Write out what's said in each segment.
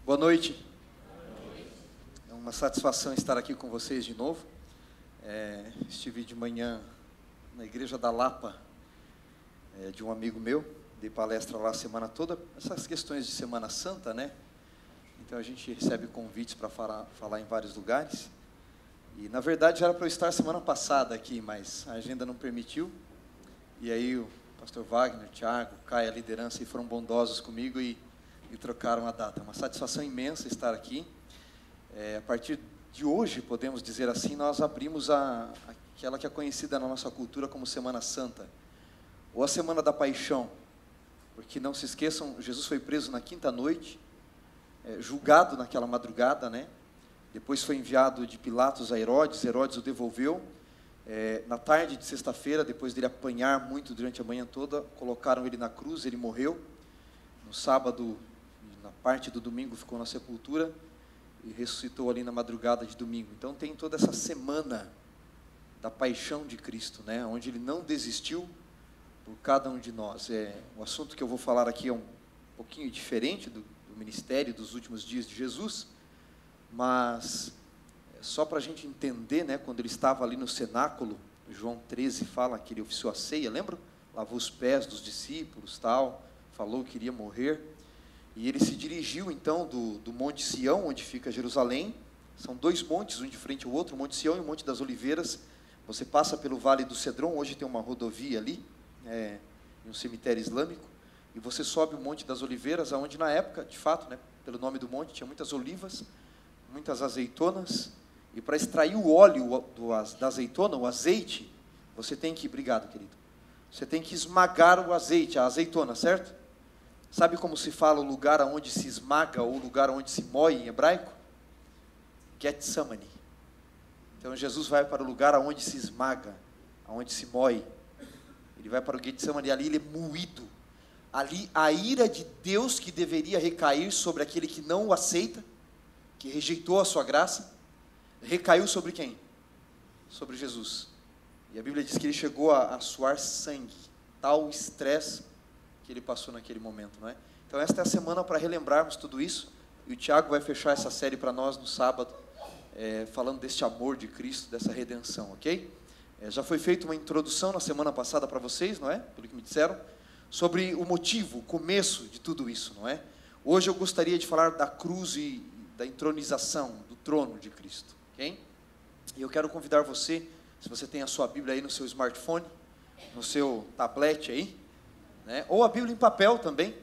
Boa noite. É uma satisfação estar aqui com vocês de novo. Estive de manhã na igreja da Lapa, de um amigo meu, dei palestra lá a semana toda, essas questões de Semana Santa, né? Então a gente recebe convites para falar em vários lugares. E na verdade era para eu estar semana passada aqui, mas a agenda não permitiu. E aí o pastor Wagner, o Thiago, o Caio, a liderança, foram bondosos comigo e trocaram a data. É uma satisfação imensa estar aqui. A partir de hoje, podemos dizer assim, nós abrimos aquela que é conhecida na nossa cultura como Semana Santa, ou a Semana da Paixão, porque não se esqueçam, Jesus foi preso na quinta noite, julgado naquela madrugada, né? Depois foi enviado de Pilatos a Herodes, Herodes o devolveu. Na tarde de sexta-feira, depois dele apanhar muito durante a manhã toda, colocaram ele na cruz, ele morreu. No sábado, na parte do domingo, ficou na sepultura e ressuscitou ali na madrugada de domingo. Então tem toda essa semana da paixão de Cristo, né? Onde ele não desistiu por cada um de nós. O assunto que eu vou falar aqui é um pouquinho diferente do ministério dos últimos dias de Jesus, mas só para a gente entender, né, quando ele estava ali no cenáculo, João 13 fala que ele oficiou a ceia, lembra? Lavou os pés dos discípulos, tal, falou que iria morrer, e ele se dirigiu então do Monte Sião, onde fica Jerusalém. São dois montes, um de frente ao outro, o Monte Sião e o Monte das Oliveiras. Você passa pelo Vale do Cedron, hoje tem uma rodovia ali, em um cemitério islâmico, e você sobe o Monte das Oliveiras, onde na época, de fato, né, pelo nome do monte, tinha muitas olivas, muitas azeitonas, e para extrair o óleo da azeitona, o azeite, você tem que, obrigado querido, você tem que esmagar o azeite, a azeitona, certo? Sabe como se fala o lugar onde se esmaga, ou o lugar onde se moe em hebraico? Getsemane. Então Jesus vai para o lugar onde se esmaga, onde se moe. Ele vai para o Getsemane e ali ele é moído. Ali a ira de Deus que deveria recair sobre aquele que não o aceita, que rejeitou a sua graça, recaiu sobre quem? Sobre Jesus. E a Bíblia diz que ele chegou a suar sangue, tal estresse que ele passou naquele momento, não é? Então esta é a semana para relembrarmos tudo isso, e o Thiago vai fechar essa série para nós no sábado, falando deste amor de Cristo, dessa redenção, ok? Já foi feita uma introdução na semana passada para vocês, não é? Pelo que me disseram, sobre o motivo, o começo de tudo isso, não é? Hoje eu gostaria de falar da cruz e da entronização, do trono de Cristo, ok? E eu quero convidar você, se você tem a sua Bíblia aí no seu smartphone, no seu tablet aí, né? Ou a Bíblia em papel também,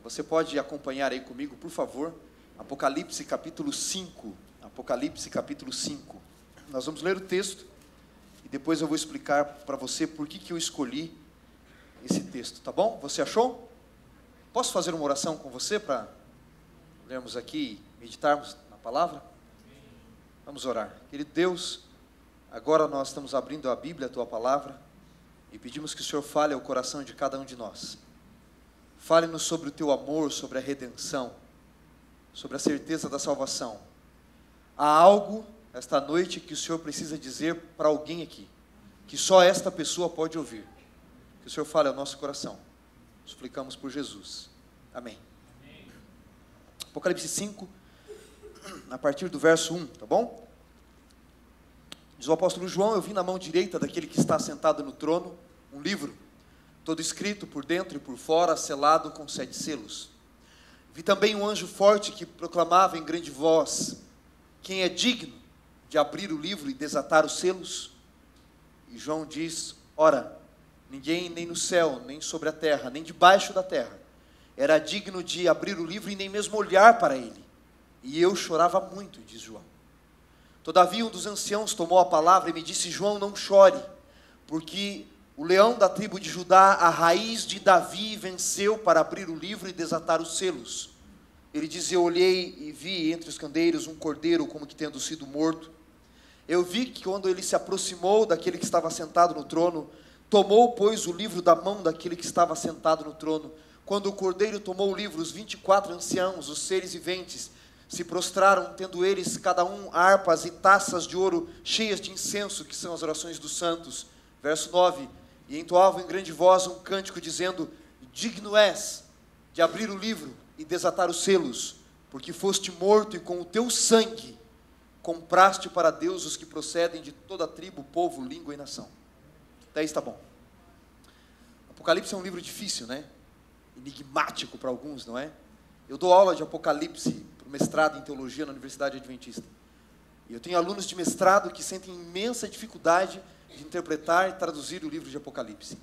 você pode acompanhar aí comigo, por favor, Apocalipse capítulo 5, Apocalipse capítulo 5, nós vamos ler o texto, e depois eu vou explicar para você por que eu escolhi esse texto, tá bom? Você achou? Posso fazer uma oração com você para lermos aqui e meditarmos na palavra? Vamos orar. Querido Deus, agora nós estamos abrindo a Bíblia, a Tua Palavra, e pedimos que o Senhor fale ao coração de cada um de nós. Fale-nos sobre o Teu amor, sobre a redenção, sobre a certeza da salvação. Há algo esta noite que o Senhor precisa dizer para alguém aqui, que só esta pessoa pode ouvir. Que o Senhor fale ao nosso coração. Suplicamos por Jesus. Amém. Apocalipse 5, a partir do verso 1, tá bom? Diz o apóstolo João: eu vi na mão direita daquele que está sentado no trono um livro, todo escrito por dentro e por fora, selado com 7 selos. Vi também um anjo forte que proclamava em grande voz: quem é digno de abrir o livro e desatar os selos? E João diz: ora, ninguém nem no céu, nem sobre a terra, nem debaixo da terra, era digno de abrir o livro e nem mesmo olhar para ele. E eu chorava muito, diz João. Todavia um dos anciãos tomou a palavra e me disse: João, não chore, porque o leão da tribo de Judá, a raiz de Davi, venceu para abrir o livro e desatar os selos. Ele diz: eu olhei e vi entre os candeiros um cordeiro como que tendo sido morto. Eu vi que quando ele se aproximou daquele que estava sentado no trono, tomou, pois, o livro da mão daquele que estava sentado no trono. Quando o cordeiro tomou o livro, os 24 anciãos, os seres viventes, se prostraram, tendo eles cada um harpas e taças de ouro cheias de incenso, que são as orações dos santos. Verso 9, e entoavam em grande voz um cântico dizendo: digno és de abrir o livro e desatar os selos, porque foste morto e com o teu sangue compraste para Deus os que procedem de toda tribo, povo, língua e nação. Até aí está bom. Apocalipse é um livro difícil, né? Enigmático para alguns, não é? Eu dou aula de Apocalipse para o mestrado em teologia na Universidade Adventista. E eu tenho alunos de mestrado que sentem imensa dificuldade de interpretar e traduzir o livro de Apocalipse.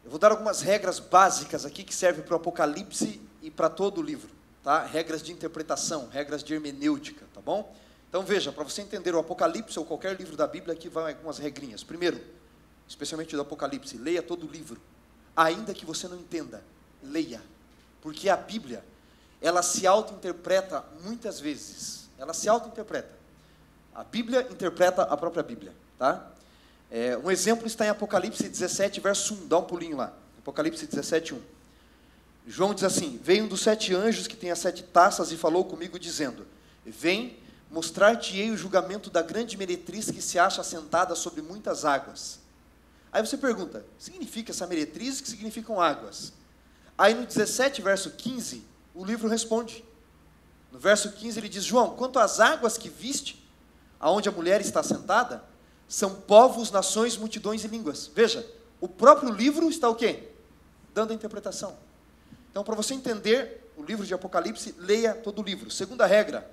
Eu vou dar algumas regras básicas aqui que servem para o Apocalipse e para todo o livro, tá? Regras de interpretação, regras de hermenêutica, tá bom? Então veja, para você entender o Apocalipse ou qualquer livro da Bíblia, aqui vão algumas regrinhas. Primeiro, especialmente do Apocalipse, leia todo o livro. Ainda que você não entenda, leia. Porque a Bíblia, ela se auto-interpreta muitas vezes. Ela se auto-interpreta. A Bíblia interpreta a própria Bíblia, tá? Um exemplo está em Apocalipse 17, verso 1. Dá um pulinho lá. Apocalipse 17, 1. João diz assim: veio um dos 7 anjos que tem as 7 taças e falou comigo dizendo: vem, mostrar-te-ei o julgamento da grande meretriz que se acha assentada sobre muitas águas. Aí você pergunta, significa essa meretriz? O que significam águas? Aí no 17, verso 15, o livro responde. No verso 15 ele diz: João, quanto às águas que viste, aonde a mulher está sentada, são povos, nações, multidões e línguas. Veja, o próprio livro está o quê? Dando a interpretação. Então, para você entender o livro de Apocalipse, leia todo o livro. Segunda regra,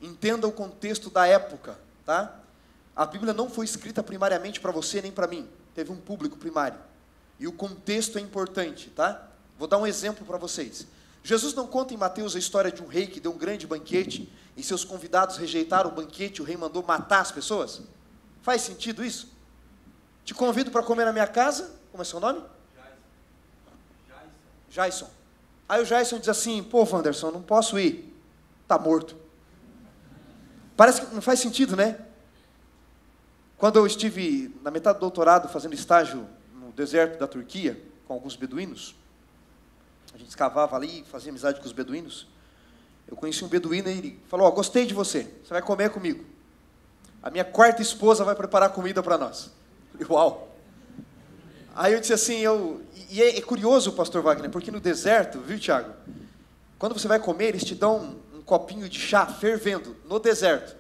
entenda o contexto da época, tá? A Bíblia não foi escrita primariamente para você nem para mim. Teve um público primário. E o contexto é importante, tá? Vou dar um exemplo para vocês. Jesus não conta em Mateus a história de um rei que deu um grande banquete e seus convidados rejeitaram o banquete e o rei mandou matar as pessoas? Faz sentido isso? Te convido para comer na minha casa. Como é seu nome? Jason. Aí o Jason diz assim: pô, Wanderson, não posso ir. Está morto. Parece que não faz sentido, né? Quando eu estive na metade do doutorado fazendo estágio no deserto da Turquia, com alguns beduínos, a gente escavava ali, fazia amizade com os beduínos. Eu conheci um beduíno e ele falou: ó, gostei de você, você vai comer comigo. A minha quarta esposa vai preparar comida para nós. Eu falei, uau! Aí eu disse assim, e é curioso, pastor Wagner, porque no deserto, viu, Tiago? Quando você vai comer, eles te dão um copinho de chá fervendo no deserto.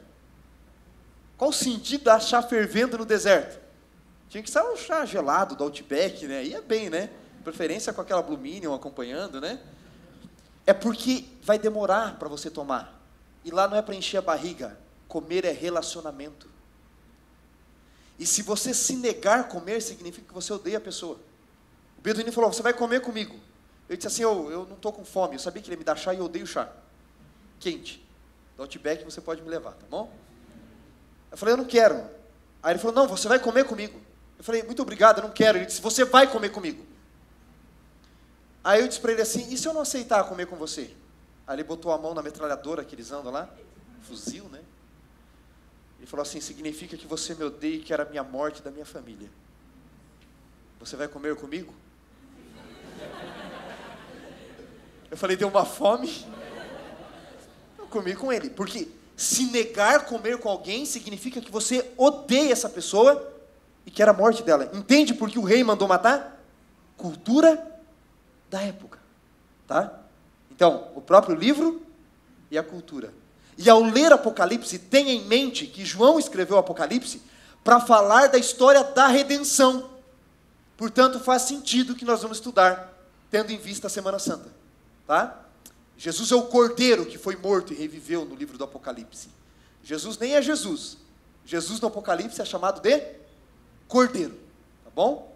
Qual o sentido da chá fervendo no deserto? Tinha que ser um chá gelado do Outback, né? Ia bem, né? Preferência com aquela Blue Minion acompanhando, né? É porque vai demorar para você tomar. E lá não é para encher a barriga. Comer é relacionamento. E se você se negar a comer, significa que você odeia a pessoa. O beduíno falou: você vai comer comigo. Eu disse assim: eu não estou com fome. Eu sabia que ele ia me dar chá e eu odeio chá quente. Do Outback você pode me levar, tá bom? Eu falei: eu não quero. Aí ele falou: não, você vai comer comigo. Eu falei: muito obrigado, eu não quero. Ele disse: você vai comer comigo. Aí eu disse para ele assim: e se eu não aceitar comer com você? Aí ele botou a mão na metralhadora que eles andam lá, fuzil, né? Ele falou assim: significa que você me odeia e quer a minha morte da minha família. Você vai comer comigo? Eu falei: deu uma fome. Eu comi com ele, porque se negar comer com alguém significa que você odeia essa pessoa e quer a morte dela. Entende por que o rei mandou matar? Cultura da época, tá? Então, o próprio livro e a cultura. E ao ler Apocalipse, tenha em mente que João escreveu Apocalipse para falar da história da redenção. Portanto, faz sentido que nós vamos estudar, tendo em vista a Semana Santa, tá? Jesus é o Cordeiro que foi morto e reviveu no livro do Apocalipse. Jesus nem é Jesus. Jesus no Apocalipse é chamado de Cordeiro, tá bom?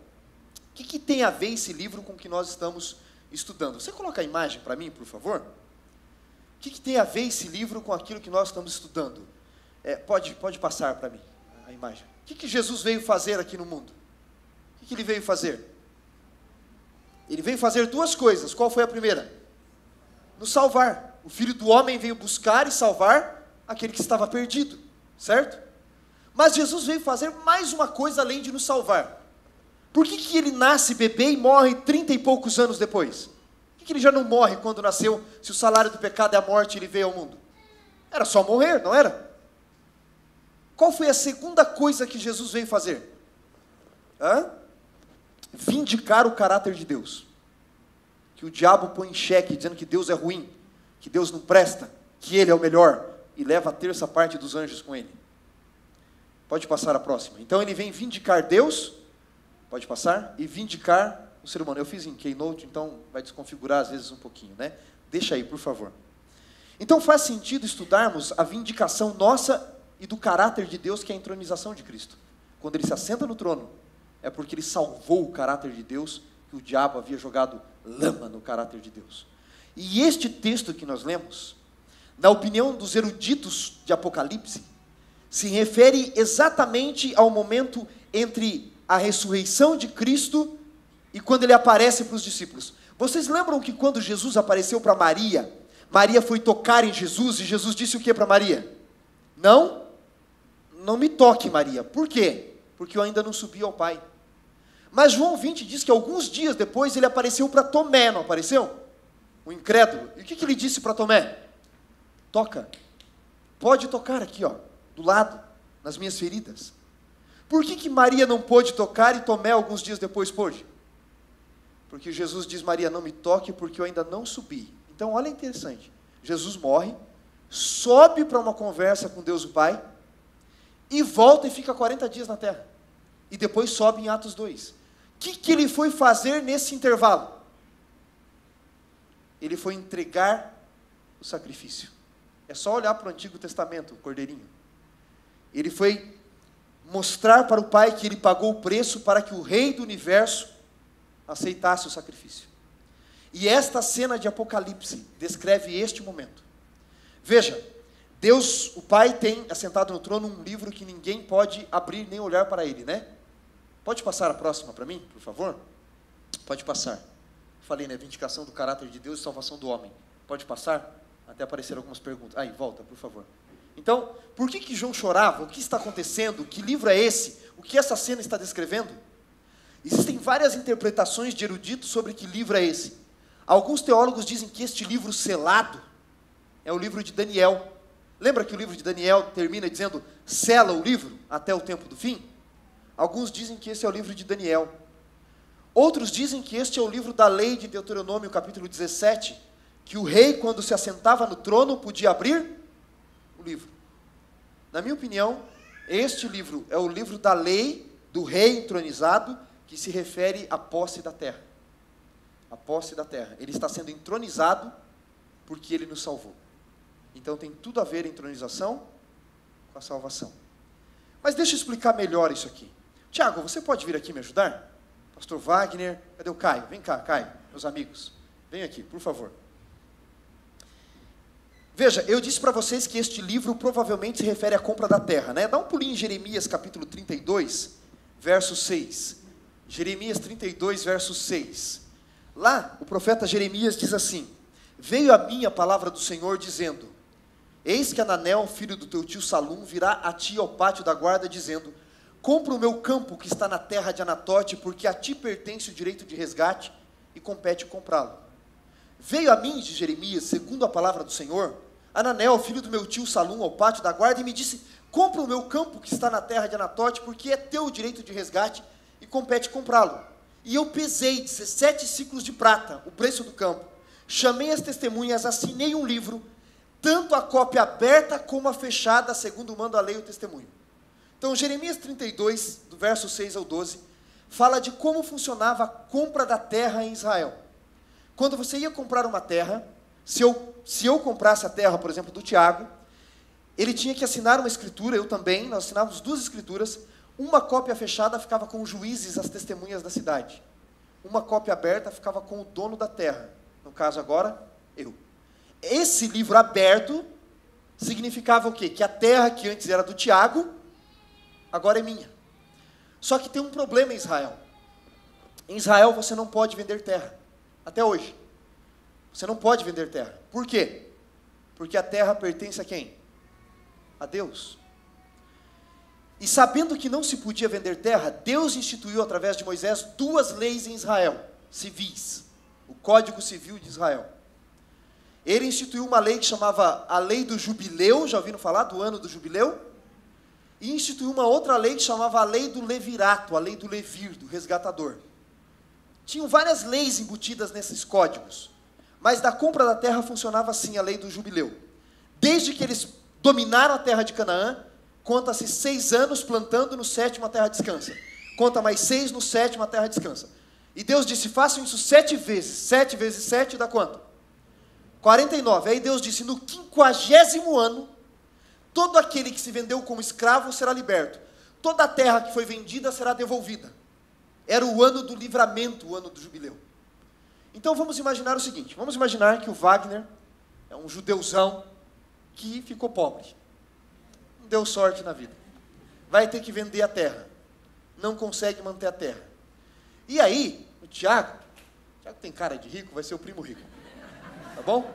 O que tem a ver esse livro com o que nós estamos estudando? Você coloca a imagem para mim, por favor? O que tem a ver esse livro com aquilo que nós estamos estudando? Pode passar para mim a imagem. O que Jesus veio fazer aqui no mundo? O que ele veio fazer? Ele veio fazer 2 coisas. Qual foi a primeira? Nos salvar. O Filho do Homem veio buscar e salvar aquele que estava perdido, certo? Mas Jesus veio fazer mais uma coisa além de nos salvar. Por que ele nasce bebê e morre 30 e poucos anos depois? Por que ele já não morre quando nasceu, se o salário do pecado é a morte e ele veio ao mundo? Era só morrer, não era? Qual foi a segunda coisa que Jesus veio fazer? Vindicar o caráter de Deus. Que o diabo põe em xeque, dizendo que Deus é ruim, que Deus não presta, que Ele é o melhor, e leva a terça parte dos anjos com Ele. Pode passar a próxima. Então ele vem vindicar Deus, pode passar, e vindicar o ser humano. Eu fiz em Keynote, então vai desconfigurar às vezes um pouquinho, né? Deixa aí, por favor. Então faz sentido estudarmos a vindicação nossa e do caráter de Deus, que é a entronização de Cristo. Quando ele se assenta no trono, é porque ele salvou o caráter de Deus, que o diabo havia jogado lama no caráter de Deus. E este texto que nós lemos, na opinião dos eruditos de Apocalipse, se refere exatamente ao momento entre a ressurreição de Cristo e quando ele aparece para os discípulos. Vocês lembram que quando Jesus apareceu para Maria, Maria foi tocar em Jesus, e Jesus disse o que para Maria? Não me toque, Maria. Por quê? Porque eu ainda não subi ao Pai. Mas João 20 diz que alguns dias depois ele apareceu para Tomé, não apareceu? O incrédulo. E o que ele disse para Tomé? Toca. Pode tocar aqui, ó, do lado, nas minhas feridas. Por que Maria não pôde tocar e Tomé alguns dias depois pôde? Porque Jesus diz, Maria, não me toque porque eu ainda não subi. Então, olha interessante. Jesus morre, sobe para uma conversa com Deus o Pai, e volta e fica 40 dias na terra. E depois sobe em Atos 2. O que ele foi fazer nesse intervalo? Ele foi entregar o sacrifício. É só olhar para o Antigo Testamento, o cordeirinho. Ele foi mostrar para o Pai que ele pagou o preço para que o Rei do Universo aceitasse o sacrifício. E esta cena de Apocalipse descreve este momento. Veja, Deus, o Pai, tem assentado no trono um livro que ninguém pode abrir nem olhar para ele, né? Pode passar a próxima para mim, por favor? Pode passar. Falei, né? Vindicação do caráter de Deus e salvação do homem. Pode passar? Até apareceram algumas perguntas. Aí, volta, por favor. Então, por que João chorava? O que está acontecendo? Que livro é esse? O que essa cena está descrevendo? Existem várias interpretações de eruditos sobre que livro é esse. Alguns teólogos dizem que este livro selado é o livro de Daniel. Lembra que o livro de Daniel termina dizendo, sela o livro até o tempo do fim? Alguns dizem que esse é o livro de Daniel. Outros dizem que este é o livro da lei de Deuteronômio, capítulo 17, que o rei, quando se assentava no trono, podia abrir o livro. Na minha opinião, este livro é o livro da lei do rei entronizado, que se refere à posse da terra. A posse da terra. Ele está sendo entronizado porque ele nos salvou. Então tem tudo a ver a entronização com a salvação. Mas deixa eu explicar melhor isso aqui. Tiago, você pode vir aqui me ajudar? Pastor Wagner, cadê o Caio? Vem cá, Caio, meus amigos. Vem aqui, por favor. Veja, eu disse para vocês que este livro provavelmente se refere à compra da terra, né? Dá um pulinho em Jeremias capítulo 32, verso 6. Jeremias 32, verso 6. Lá, o profeta Jeremias diz assim, veio a mim a palavra do Senhor dizendo, eis que Ananel, filho do teu tio Salum, virá a ti ao pátio da guarda, dizendo, compra o meu campo que está na terra de Anatote, porque a ti pertence o direito de resgate, e compete comprá-lo. Veio a mim, de Jeremias, segundo a palavra do Senhor, Ananel, filho do meu tio Salum, ao pátio da guarda, e me disse, compra o meu campo que está na terra de Anatote, porque é teu o direito de resgate, e compete comprá-lo. E eu pesei 17 ciclos de prata, o preço do campo. Chamei as testemunhas, assinei um livro, tanto a cópia aberta como a fechada, segundo manda a lei e o testemunho. Então, Jeremias 32, do verso 6 ao 12, fala de como funcionava a compra da terra em Israel. Quando você ia comprar uma terra, se eu comprasse a terra, por exemplo, do Tiago, ele tinha que assinar uma escritura, eu também, nós assinávamos 2 escrituras, uma cópia fechada ficava com os juízes, as testemunhas da cidade. Uma cópia aberta ficava com o dono da terra, no caso agora, eu. Esse livro aberto significava o quê? Que a terra que antes era do Tiago, agora é minha. Só que tem um problema em Israel. Em Israel você não pode vender terra, até hoje. Você não pode vender terra. Por quê? Porque a terra pertence a quem? A Deus. E sabendo que não se podia vender terra, Deus instituiu através de Moisés 2 leis em Israel, civis, o Código Civil de Israel. Ele instituiu uma lei que chamava a Lei do Jubileu, já ouviram falar do ano do Jubileu? E instituiu uma outra lei que chamava a Lei do Levirato, a Lei do Levir, do resgatador. Tinham várias leis embutidas nesses códigos, Mas da compra da terra funcionava assim a lei do jubileu. Desde que eles dominaram a terra de Canaã, conta-se 6 anos plantando, no 7º a terra descansa. Conta mais 6, no 7º a terra descansa. E Deus disse, façam isso 7 vezes. 7 vezes 7 dá quanto? 49. Aí Deus disse, no 50º ano, todo aquele que se vendeu como escravo será liberto. Toda a terra que foi vendida será devolvida. Era o ano do livramento, o ano do jubileu. Então vamos imaginar o seguinte, vamos imaginar que o Wagner é um judeuzão que ficou pobre. Não deu sorte na vida. Vai ter que vender a terra. Não consegue manter a terra. E aí, o Tiago tem cara de rico, vai ser o primo rico. Tá bom?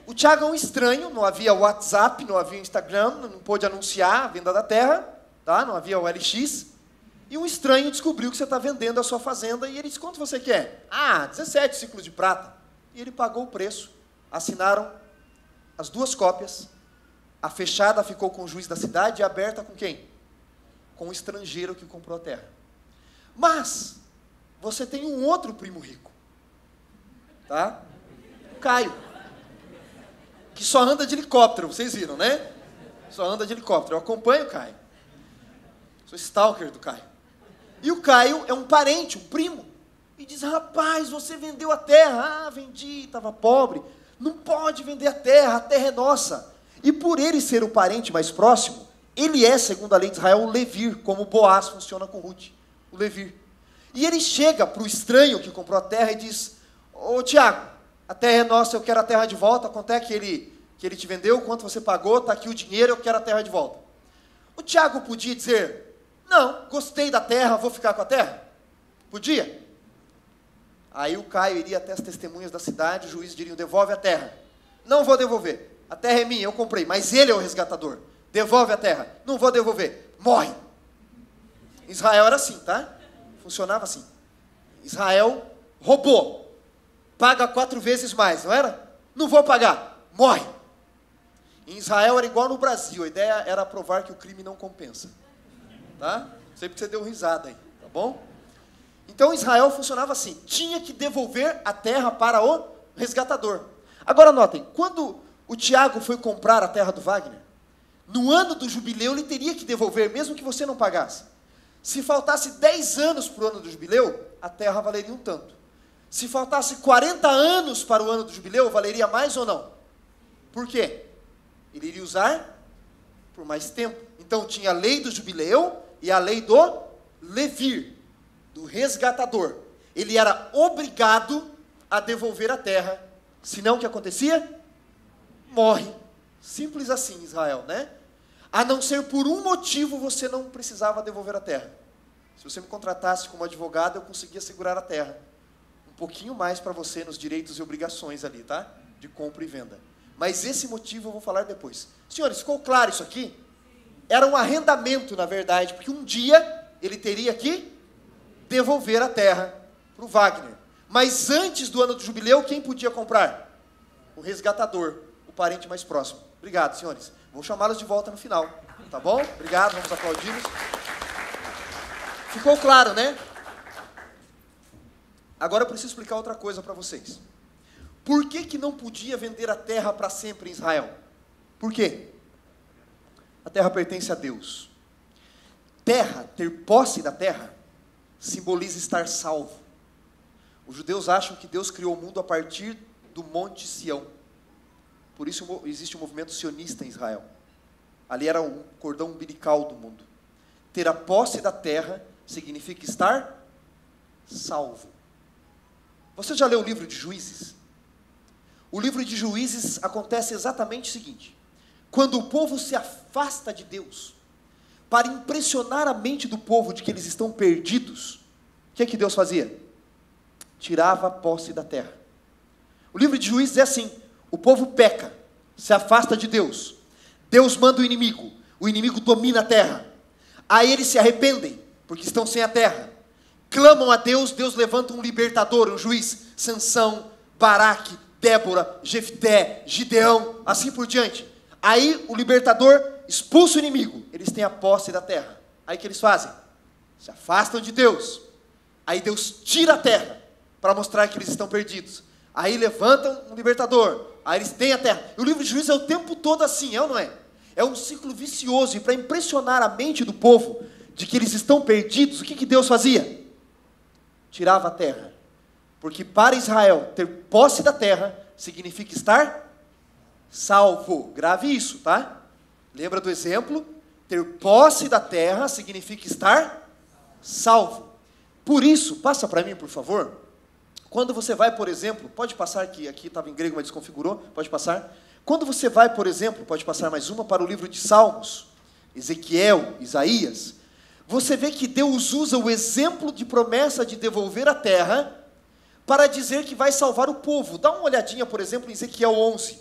O Tiago é um estranho, não havia WhatsApp, não havia Instagram, não pôde anunciar a venda da terra, tá? Não havia o LX. E um estranho descobriu que você está vendendo a sua fazenda e ele disse, quanto você quer? 17 ciclos de prata. E ele pagou o preço. Assinaram as 2 cópias. A fechada ficou com o juiz da cidade e a aberta com quem? Com o estrangeiro que comprou a terra. Mas, você tem um outro primo rico. Tá? O Caio. Que só anda de helicóptero, vocês viram, né? Só anda de helicóptero. Eu acompanho o Caio. Sou stalker do Caio. E o Caio é um parente, um primo. E diz, rapaz, você vendeu a terra. Vendi, estava pobre. Não pode vender a terra é nossa. E por ele ser o parente mais próximo, ele é, segundo a lei de Israel, o levir, como o Boaz funciona com Ruth, o levir. E ele chega para o estranho que comprou a terra e diz, ô Tiago, a terra é nossa, eu quero a terra de volta, quanto é que ele te vendeu, quanto você pagou, está aqui o dinheiro, eu quero a terra de volta. O Tiago podia dizer, não, gostei da terra, vou ficar com a terra? Podia? Aí o Caio iria até as testemunhas da cidade, o juiz diria, devolve a terra. Não vou devolver, a terra é minha, eu comprei, mas ele é o resgatador. Devolve a terra. Não vou devolver. Morre. Israel era assim, tá? Funcionava assim. Israel roubou. Paga 4 vezes mais, não era? Não vou pagar. Morre. Em Israel era igual no Brasil. A ideia era provar que o crime não compensa. Tá? Não sei porque você deu risada aí, tá bom? Então Israel funcionava assim. Tinha que devolver a terra para o resgatador. Agora notem, quando o Tiago foi comprar a terra do Wagner, no ano do jubileu, ele teria que devolver, mesmo que você não pagasse. Se faltasse 10 anos para o ano do jubileu, a terra valeria um tanto. Se faltasse 40 anos para o ano do jubileu, valeria mais ou não? Por quê? Ele iria usar por mais tempo. Então, tinha a lei do jubileu e a lei do levir, do resgatador. Ele era obrigado a devolver a terra. Senão, o que acontecia? Morre. Simples assim, Israel, né? A não ser por um motivo, você não precisava devolver a terra. Se você me contratasse como advogado, eu conseguia segurar a terra. Um pouquinho mais para você nos direitos e obrigações ali, tá? De compra e venda. Mas esse motivo eu vou falar depois. Senhores, ficou claro isso aqui? Era um arrendamento, na verdade, porque um dia ele teria que devolver a terra para o Wagner. Mas antes do ano do jubileu, quem podia comprar? O resgatador, o parente mais próximo. Obrigado, senhores. Vou chamá-los de volta no final, tá bom? Obrigado, vamos aplaudi-los. Ficou claro, né? Agora eu preciso explicar outra coisa para vocês. Por que não podia vender a terra para sempre em Israel? Por quê? A terra pertence a Deus. Terra, ter posse da terra, simboliza estar salvo. Os judeus acham que Deus criou o mundo a partir do Monte Sião. Por isso existe um movimento sionista em Israel. Ali era o cordão umbilical do mundo. Ter a posse da terra significa estar salvo. Você já leu o livro de Juízes? O livro de Juízes acontece exatamente o seguinte. Quando o povo se afasta de Deus, para impressionar a mente do povo de que eles estão perdidos, o que é que Deus fazia? Tirava a posse da terra. O livro de Juízes é assim. O povo peca, se afasta de Deus. Deus manda o inimigo domina a terra. Aí eles se arrependem, porque estão sem a terra. Clamam a Deus, Deus levanta um libertador, um juiz. Sansão, Baraque, Débora, Jefté, Gideão, assim por diante. Aí o libertador expulsa o inimigo. Eles têm a posse da terra. Aí o que eles fazem? Se afastam de Deus. Aí Deus tira a terra, para mostrar que eles estão perdidos. Aí levantam um libertador. Aí eles têm a terra. E o livro de Juízes é o tempo todo assim, é ou não é? É um ciclo vicioso. E para impressionar a mente do povo de que eles estão perdidos, o que Deus fazia? Tirava a terra. Porque para Israel, ter posse da terra significa estar salvo. Grave isso, tá? Lembra do exemplo? Ter posse da terra significa estar salvo. Por isso, passa para mim, por favor. Quando você vai, por exemplo, pode passar aqui estava em grego, mas desconfigurou, pode passar. Quando você vai, por exemplo, pode passar mais uma, para o livro de Salmos, Ezequiel, Isaías, você vê que Deus usa o exemplo de promessa de devolver a terra para dizer que vai salvar o povo. Dá uma olhadinha, por exemplo, em Ezequiel 11.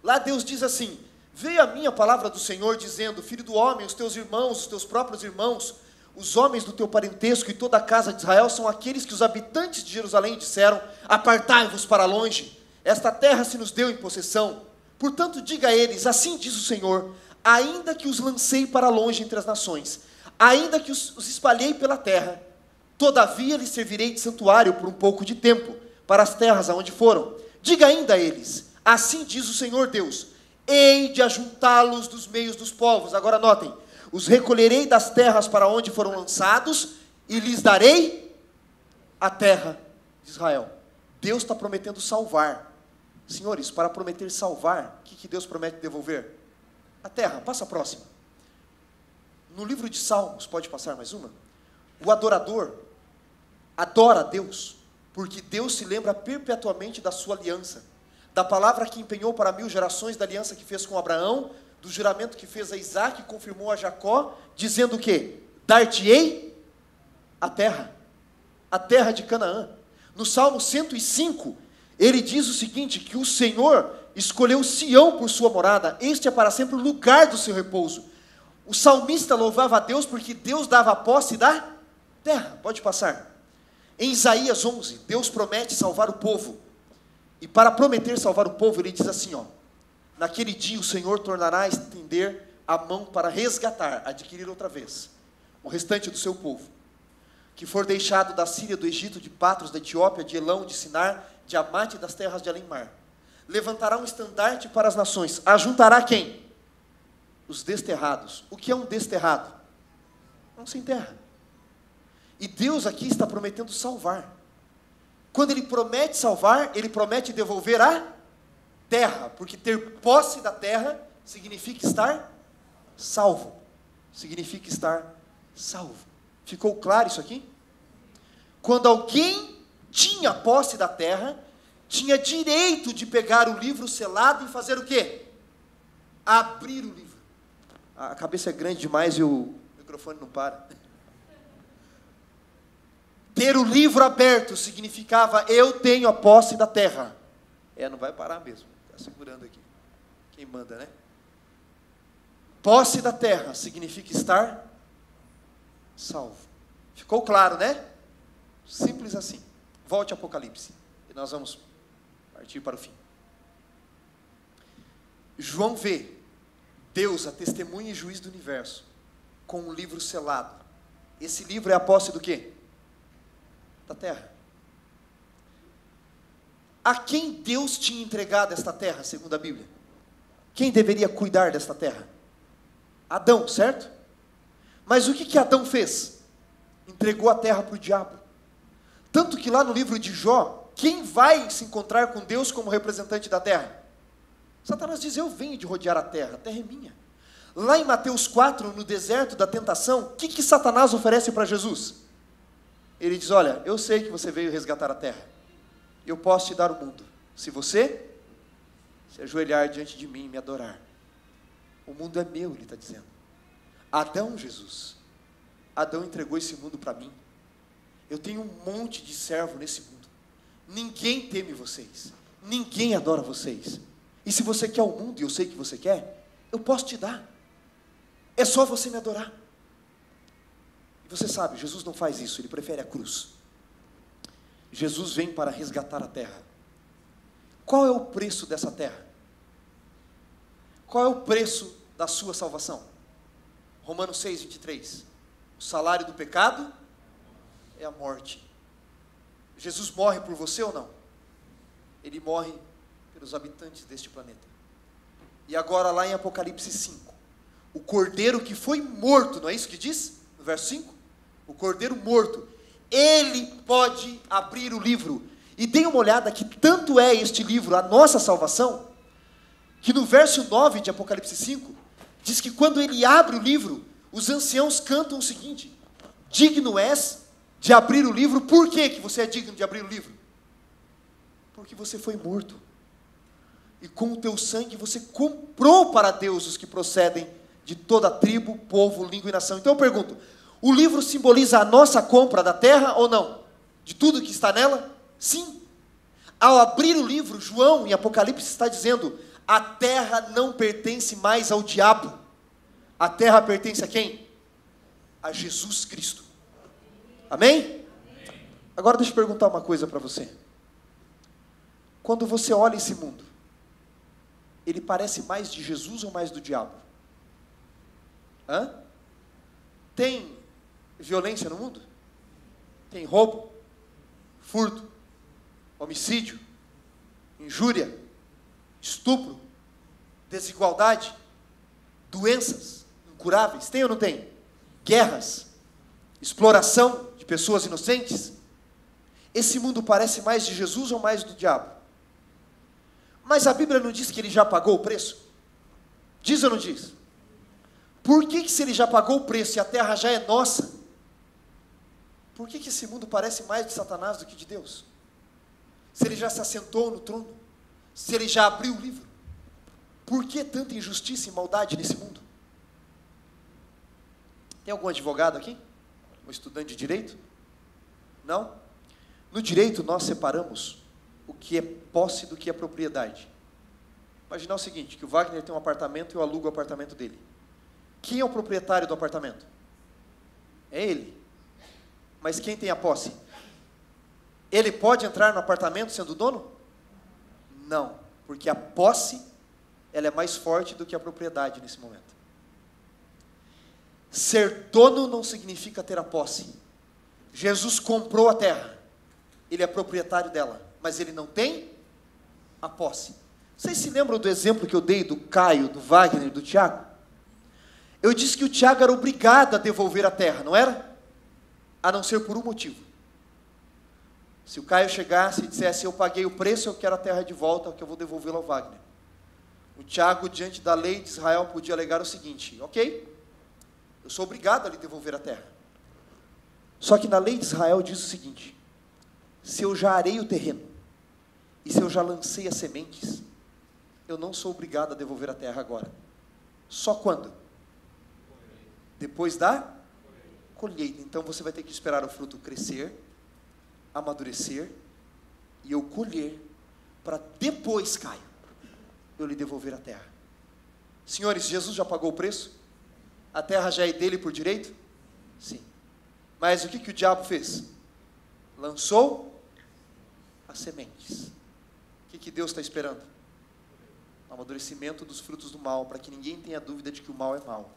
Lá Deus diz assim: veio a minha palavra do Senhor dizendo, filho do homem, os teus irmãos, os teus próprios irmãos, os homens do teu parentesco e toda a casa de Israel são aqueles que os habitantes de Jerusalém disseram: apartai-vos para longe, esta terra se nos deu em possessão. Portanto, diga a eles, assim diz o Senhor, ainda que os lancei para longe entre as nações, ainda que os espalhei pela terra, todavia lhes servirei de santuário por um pouco de tempo, para as terras aonde foram. Diga ainda a eles, assim diz o Senhor Deus, hei de ajuntá-los dos meios dos povos. Agora notem, os recolherei das terras para onde foram lançados, e lhes darei a terra de Israel. Deus está prometendo salvar. Senhores, para prometer salvar, o que Deus promete devolver? A terra. Passa a próxima. No livro de Salmos, pode passar mais uma? O adorador adora a Deus, porque Deus se lembra perpetuamente da sua aliança, da palavra que empenhou para 1000 gerações, da aliança que fez com Abraão, do juramento que fez a Isaac e confirmou a Jacó, dizendo o quê? Dar-te-ei a terra de Canaã. No Salmo 105, ele diz o seguinte, que o Senhor escolheu Sião por sua morada, este é para sempre o lugar do seu repouso. O salmista louvava a Deus porque Deus dava a posse da terra. Pode passar. Em Isaías 11, Deus promete salvar o povo. E para prometer salvar o povo, ele diz assim, naquele dia o Senhor tornará a estender a mão para resgatar, adquirir outra vez, o restante do seu povo, que for deixado da Síria, do Egito, de Patros, da Etiópia, de Elão, de Sinar, de Amate e das terras de além-mar. Levantará um estandarte para as nações. Ajuntará quem? Os desterrados. O que é um desterrado? Um sem terra. E Deus aqui está prometendo salvar. Quando Ele promete salvar, Ele promete devolver a terra, porque ter posse da terra significa estar salvo. Significa estar salvo. Ficou claro isso aqui? Quando alguém tinha posse da terra, tinha direito de pegar o livro selado e fazer o quê? Abrir o livro. A cabeça é grande demais e o microfone não para. Ter o livro aberto significava, eu tenho a posse da terra. Não vai parar mesmo. Está segurando aqui. Quem manda, né? Posse da terra significa estar salvo. Ficou claro, né? Simples assim. Volte ao Apocalipse. E nós vamos partir para o fim. João vê Deus, a testemunha e juiz do universo, com um livro selado. Esse livro é a posse do quê? Da terra. A quem Deus tinha entregado esta terra, segundo a Bíblia? Quem deveria cuidar desta terra? Adão, certo? Mas o que Adão fez? Entregou a terra para o diabo. Tanto que lá no livro de Jó, quem vai se encontrar com Deus como representante da terra? Satanás diz, eu venho de rodear a terra é minha. Lá em Mateus 4, no deserto da tentação, o que Satanás oferece para Jesus? Ele diz, olha, eu sei que você veio resgatar a terra, eu posso te dar o mundo, se você se ajoelhar diante de mim e me adorar. O mundo é meu, ele está dizendo. Adão, Jesus, Adão entregou esse mundo para mim. Eu tenho um monte de servo nesse mundo. Ninguém teme vocês. Ninguém adora vocês. E se você quer o mundo, e eu sei que você quer, eu posso te dar. É só você me adorar. E você sabe, Jesus não faz isso, ele prefere a cruz. Jesus vem para resgatar a terra. Qual é o preço dessa terra? Qual é o preço da sua salvação? Romanos 6, 23. O salário do pecado é a morte. Jesus morre por você ou não? ele morre pelos habitantes deste planeta. E agora lá em Apocalipse 5, o cordeiro que foi morto, não é isso que diz? No verso 5? O cordeiro morto, ele pode abrir o livro. E dê uma olhada que tanto é este livro a nossa salvação, que no verso 9 de Apocalipse 5, diz que quando ele abre o livro, os anciãos cantam o seguinte: digno és de abrir o livro. Por que você é digno de abrir o livro? Porque você foi morto. E com o teu sangue você comprou para Deus os que procedem de toda tribo, povo, língua e nação. Então eu pergunto, o livro simboliza a nossa compra da terra ou não? De tudo que está nela? Sim. Ao abrir o livro, João, em Apocalipse, está dizendo: a terra não pertence mais ao diabo. A terra pertence a quem? A Jesus Cristo. Amém? Agora deixa eu perguntar uma coisa para você. Quando você olha esse mundo, ele parece mais de Jesus ou mais do diabo? Tem violência no mundo? Tem roubo, furto, homicídio, injúria, estupro, desigualdade, doenças incuráveis? Tem ou não tem? Guerras, exploração de pessoas inocentes? Esse mundo parece mais de Jesus ou mais do diabo? Mas a Bíblia não diz que ele já pagou o preço? Diz ou não diz? Por que se ele já pagou o preço e a terra já é nossa, por que esse mundo parece mais de Satanás do que de Deus? Se ele já se assentou no trono, se ele já abriu o livro, por que tanta injustiça e maldade nesse mundo? Tem algum advogado aqui? Um estudante de direito? Não? No direito nós separamos o que é posse do que é propriedade. Imaginar o seguinte, que o Wagner tem um apartamento e eu alugo o apartamento dele. Quem é o proprietário do apartamento? É ele. Mas quem tem a posse? Ele pode entrar no apartamento sendo dono? Não, porque a posse, ela é mais forte do que a propriedade nesse momento. Ser dono não significa ter a posse. Jesus comprou a terra, ele é proprietário dela, mas ele não tem a posse. Vocês se lembram do exemplo que eu dei do Caio, do Wagner e do Tiago? Eu disse que o Tiago era obrigado a devolver a terra, não era? A não ser por um motivo. Se o Caio chegasse e dissesse: eu paguei o preço, eu quero a terra de volta, que eu vou devolvê-la ao Wagner. O Tiago, diante da lei de Israel, podia alegar o seguinte: ok, eu sou obrigado a lhe devolver a terra. Só que na lei de Israel diz o seguinte: se eu já arei o terreno, e se eu já lancei as sementes, eu não sou obrigado a devolver a terra agora. Só quando? Depois da colheita. Então você vai ter que esperar o fruto crescer, amadurecer, e eu colher, para depois, Caio, eu lhe devolver a terra. Senhores, Jesus já pagou o preço? A terra já é dele por direito? Sim. Mas o que o diabo fez? Lançou as sementes. O que Deus está esperando? O amadurecimento dos frutos do mal, para que ninguém tenha dúvida de que o mal é mal.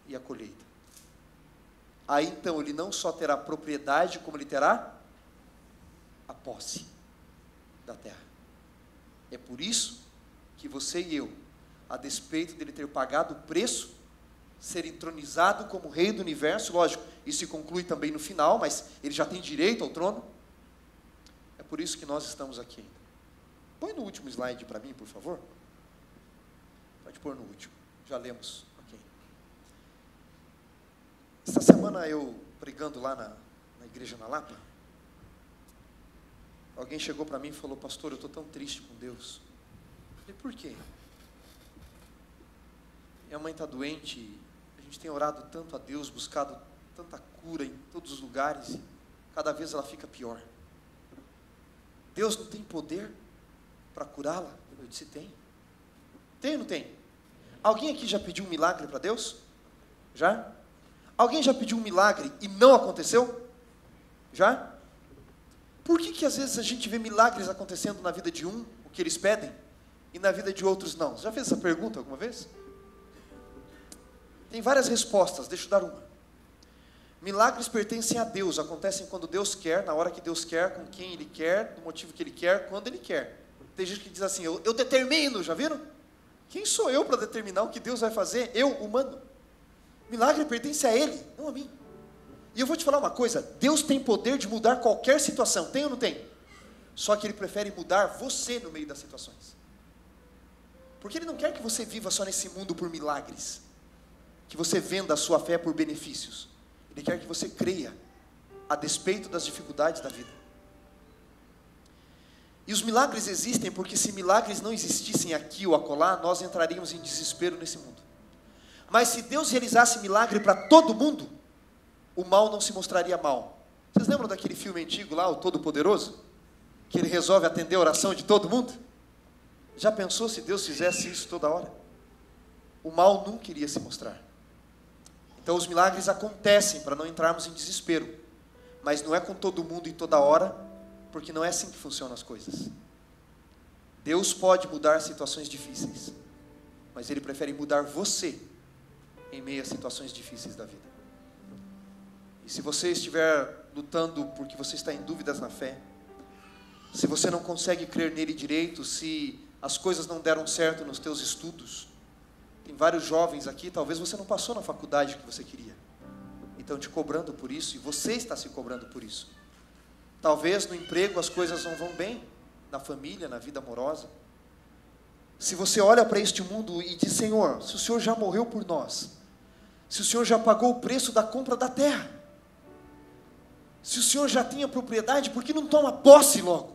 E a colheita. Aí então ele não só terá propriedade, como ele terá a posse da terra. É por isso que você e eu, a despeito dele ter pagado o preço, ser entronizado como rei do universo, lógico, isso se conclui também no final, mas ele já tem direito ao trono. É por isso que nós estamos aqui ainda. Põe no último slide para mim, por favor. Pode pôr no último, já lemos. Okay. Essa semana eu pregando lá na igreja na Lapa, alguém chegou para mim e falou: pastor, eu estou tão triste com Deus. Eu falei: por quê? Minha mãe está doente, a gente tem orado tanto a Deus, buscado tanta cura em todos os lugares, e cada vez ela fica pior. Deus não tem poder para curá-la? Eu disse: tem. Tem ou não tem? Alguém aqui já pediu um milagre para Deus? Já? Alguém já pediu um milagre e não aconteceu? Já? Por que às vezes a gente vê milagres acontecendo na vida de um, o que eles pedem, e na vida de outros não? Você já fez essa pergunta alguma vez? Tem várias respostas, deixa eu dar uma. Milagres pertencem a Deus, acontecem quando Deus quer, na hora que Deus quer, com quem Ele quer, no motivo que Ele quer, quando Ele quer. Tem gente que diz assim, eu determino, já viram? Quem sou eu para determinar o que Deus vai fazer? Eu, humano. Milagre pertence a Ele, não a mim. E eu vou te falar uma coisa, Deus tem poder de mudar qualquer situação, tem ou não tem? Só que Ele prefere mudar você no meio das situações. Porque Ele não quer que você viva só nesse mundo por milagres, que você venda a sua fé por benefícios. Ele quer que você creia, a despeito das dificuldades da vida. E os milagres existem porque se milagres não existissem aqui ou acolá, nós entraríamos em desespero nesse mundo. Mas se Deus realizasse milagre para todo mundo, o mal não se mostraria mal. Vocês lembram daquele filme antigo lá, O Todo-Poderoso? Que ele resolve atender a oração de todo mundo? Já pensou se Deus fizesse isso toda hora? O mal nunca iria se mostrar. Então os milagres acontecem para não entrarmos em desespero. Mas não é com todo mundo e toda hora, porque não é assim que funcionam as coisas. Deus pode mudar situações difíceis, mas Ele prefere mudar você em meio a situações difíceis da vida. E se você estiver lutando porque você está em dúvidas na fé, se você não consegue crer nele direito, se as coisas não deram certo nos teus estudos, tem vários jovens aqui, talvez você não passou na faculdade que você queria, e estão te cobrando por isso, e você está se cobrando por isso. Talvez no emprego as coisas não vão bem, na família, na vida amorosa. Se você olha para este mundo e diz, Senhor, se o Senhor já morreu por nós, se o Senhor já pagou o preço da compra da terra, se o Senhor já tem a propriedade, por que não toma posse logo?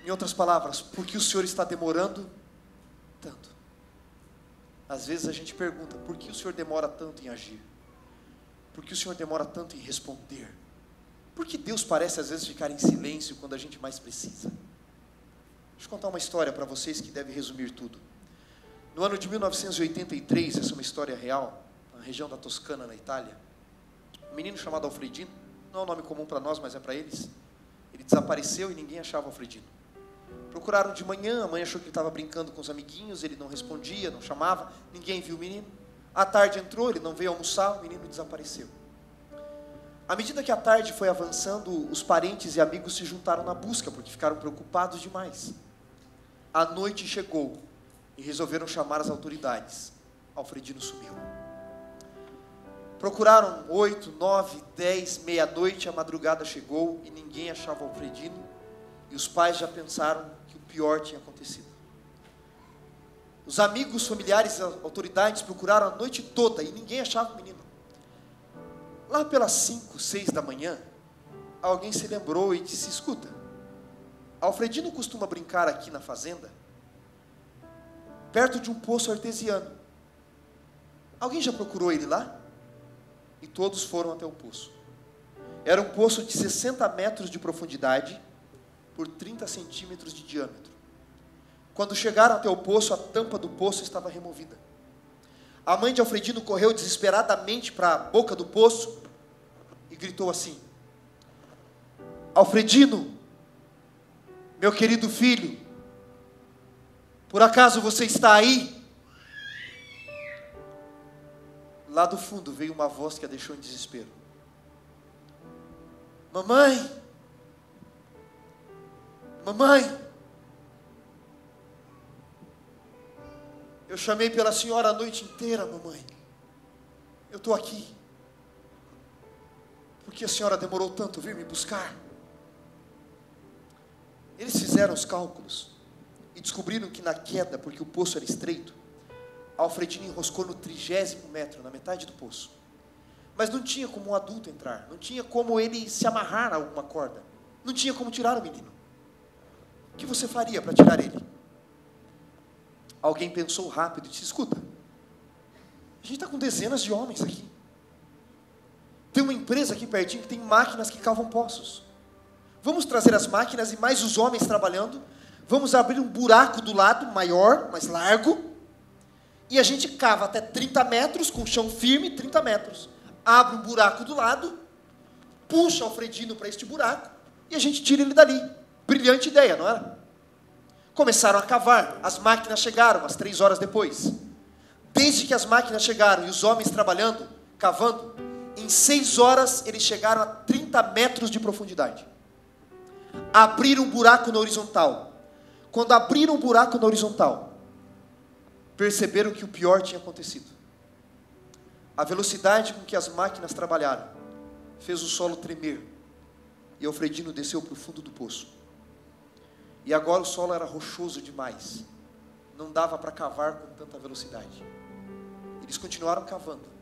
Em outras palavras, por que o Senhor está demorando tanto? Às vezes a gente pergunta, por que o Senhor demora tanto em agir? Por que o Senhor demora tanto em responder? Por que Deus parece às vezes ficar em silêncio quando a gente mais precisa? Deixa eu contar uma história para vocês que deve resumir tudo. No ano de 1983, essa é uma história real, na região da Toscana, na Itália, um menino chamado Alfredino, não é um nome comum para nós, mas é para eles, ele desapareceu e ninguém achava Alfredino. Procuraram de manhã, a mãe achou que ele estava brincando com os amiguinhos, ele não respondia, não chamava, ninguém viu o menino. À tarde entrou, ele não veio almoçar, o menino desapareceu. À medida que a tarde foi avançando, os parentes e amigos se juntaram na busca, porque ficaram preocupados demais. A noite chegou e resolveram chamar as autoridades. Alfredino sumiu. Procuraram 8, 9, 10, meia-noite, a madrugada chegou e ninguém achava Alfredino, e os pais já pensaram que o pior tinha acontecido. Os amigos, familiares e autoridades procuraram a noite toda e ninguém achava o menino. Lá pelas 5, 6 da manhã, alguém se lembrou e disse, escuta, Alfredino costuma brincar aqui na fazenda, perto de um poço artesiano. Alguém já procurou ele lá? E todos foram até o poço. Era um poço de 60 metros de profundidade por 30 centímetros de diâmetro. Quando chegaram até o poço, a tampa do poço estava removida. A mãe de Alfredino correu desesperadamente para a boca do poço e gritou assim, Alfredino, meu querido filho, por acaso você está aí? Lá do fundo veio uma voz que a deixou em desespero. Mamãe! Mamãe! Eu chamei pela senhora a noite inteira, mamãe. Eu estou aqui. Por que a senhora demorou tanto vir me buscar? Eles fizeram os cálculos e descobriram que na queda, porque o poço era estreito, Alfredino enroscou no 30º metro, na metade do poço. Mas não tinha como um adulto entrar, não tinha como ele se amarrar a alguma corda, não tinha como tirar o menino. O que você faria para tirar ele? Alguém pensou rápido e disse, escuta, a gente está com dezenas de homens aqui. Tem uma empresa aqui pertinho que tem máquinas que cavam poços. Vamos trazer as máquinas e mais os homens trabalhando, vamos abrir um buraco do lado, maior, mais largo, e a gente cava até 30 metros, com chão firme, 30 metros. Abre um buraco do lado, puxa Alfredino para este buraco, e a gente tira ele dali. Brilhante ideia, não era? Começaram a cavar, as máquinas chegaram, às 3 horas depois. Desde que as máquinas chegaram e os homens trabalhando, cavando, Em 6 horas, eles chegaram a 30 metros de profundidade. Abriram um buraco na horizontal. Quando abriram um buraco na horizontal, perceberam que o pior tinha acontecido. A velocidade com que as máquinas trabalharam fez o solo tremer. E Alfredino desceu para o fundo do poço. E agora o solo era rochoso demais. Não dava para cavar com tanta velocidade. Eles continuaram cavando.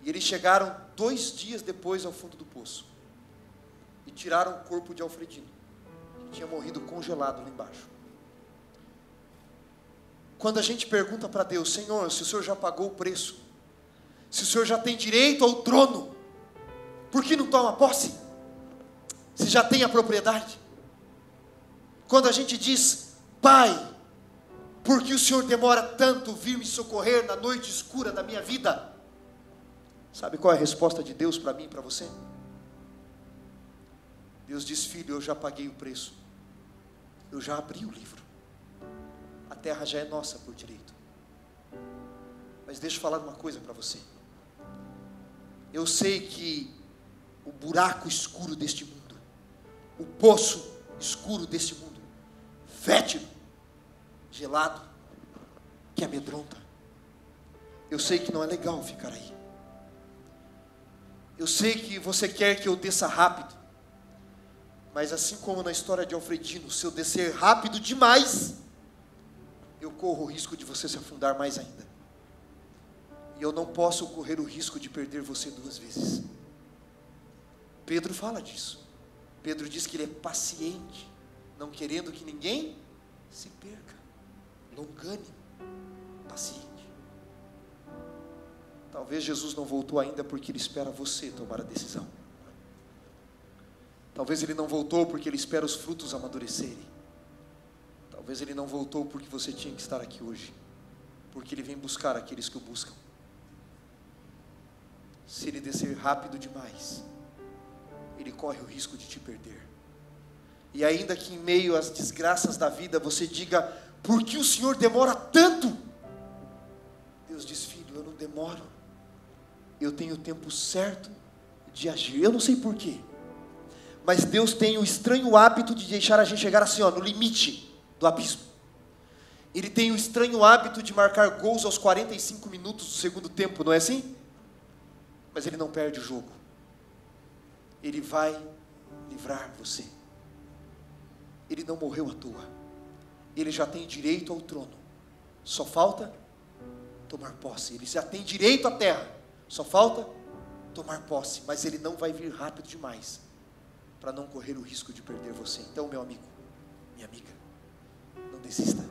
E eles chegaram 2 dias depois ao fundo do poço. E tiraram o corpo de Alfredino, que tinha morrido congelado lá embaixo. Quando a gente pergunta para Deus: Senhor, se o Senhor já pagou o preço, se o Senhor já tem direito ao trono, por que não toma posse? Se já tem a propriedade. Quando a gente diz: Pai, por que o Senhor demora tanto vir me socorrer na noite escura da minha vida? Sabe qual é a resposta de Deus para mim e para você? Deus diz: filho, eu já paguei o preço. Eu já abri o livro. A terra já é nossa por direito. Mas deixa eu falar uma coisa para você. Eu sei que o buraco escuro deste mundo, o poço escuro deste mundo, fétido, gelado, que amedronta. Eu sei que não é legal ficar aí. Eu sei que você quer que eu desça rápido. Mas assim como na história de Alfredino, se eu descer rápido demais, eu corro o risco de você se afundar mais ainda. E eu não posso correr o risco de perder você 2 vezes. Pedro fala disso. Pedro diz que ele é paciente, não querendo que ninguém se perca. Longânimo, paciente. Talvez Jesus não voltou ainda porque ele espera você tomar a decisão. Talvez ele não voltou porque ele espera os frutos amadurecerem. Talvez ele não voltou porque você tinha que estar aqui hoje. Porque ele vem buscar aqueles que o buscam. Se ele descer rápido demais, ele corre o risco de te perder. E ainda que em meio às desgraças da vida você diga: por que o Senhor demora tanto? Deus diz: filho, eu não demoro. Eu tenho o tempo certo de agir. Eu não sei porquê, mas Deus tem o estranho hábito de deixar a gente chegar assim, no limite do abismo. Ele tem o estranho hábito de marcar gols aos 45 minutos do segundo tempo, não é assim? Mas ele não perde o jogo. Ele vai livrar você. Ele não morreu à toa. Ele já tem direito ao trono. Só falta tomar posse. Ele já tem direito à terra. Só falta tomar posse. Mas ele não vai vir rápido demais para não correr o risco de perder você. Então, meu amigo, minha amiga, não desista.